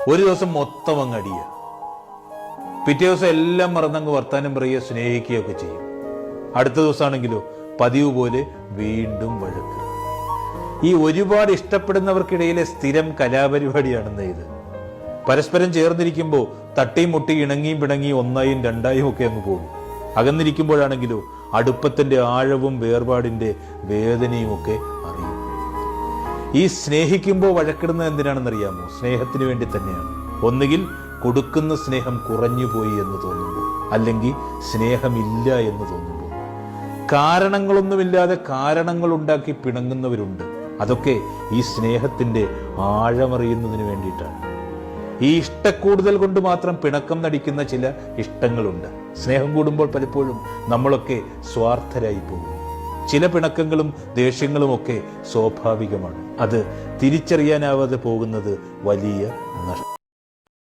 ഒരു ദിവസം മൊത്തം അങ്ങ് അടിയുക, പിറ്റേ ദിവസം എല്ലാം മറന്നങ്ങ് വർത്താനം പറയുക, സ്നേഹിക്കുകയൊക്കെ ചെയ്യും. അടുത്ത ദിവസമാണെങ്കിലോ പതിവ് പോലെ വീണ്ടും വഴക്ക്. ഈ ഒരുപാട് ഇഷ്ടപ്പെടുന്നവർക്കിടയിലെ സ്ഥിരം കലാപരിപാടിയാണെന്ന് ഇത്. പരസ്പരം ചേർന്നിരിക്കുമ്പോൾ തട്ടിയും മുട്ടി ഇണങ്ങിയും പിണങ്ങിയും ഒന്നായും രണ്ടായും ഒക്കെ അങ്ങ് പോകും. അകന്നിരിക്കുമ്പോഴാണെങ്കിലോ അടുപ്പത്തിന്റെ ആഴവും വേർപാടിന്റെ വേദനയും ഒക്കെ അറിയും. ഈ സ്നേഹിക്കുമ്പോൾ വഴക്കിടുന്നത് എന്തിനാണെന്നറിയാമോ? സ്നേഹത്തിന് വേണ്ടി തന്നെയാണ്. ഒന്നുകിൽ കൊടുക്കുന്ന സ്നേഹം കുറഞ്ഞുപോയി എന്ന് തോന്നുമ്പോൾ, അല്ലെങ്കിൽ സ്നേഹമില്ല എന്ന് തോന്നുമ്പോൾ. കാരണങ്ങളൊന്നുമില്ലാതെ കാരണങ്ങൾ ഉണ്ടാക്കി പിണങ്ങുന്നവരുണ്ട്. അതൊക്കെ ഈ സ്നേഹത്തിന്റെ ആഴമറിയുന്നതിന് വേണ്ടിയിട്ടാണ്. ഈ ഇഷ്ടക്കൂടുതൽ കൊണ്ട് മാത്രം പിണക്കം നടിക്കുന്ന ചില ഇഷ്ടങ്ങളുണ്ട്. സ്നേഹം കൂടുമ്പോൾ പലപ്പോഴും നമ്മളൊക്കെ സ്വാർത്ഥരായി പോകും. ചില പിണക്കങ്ങളും ദേഷ്യങ്ങളും ഒക്കെ സ്വാഭാവികമാണ്. അത് തിരിച്ചറിയാനാവാതെ പോകുന്നത് വലിയ നഷ്ടം.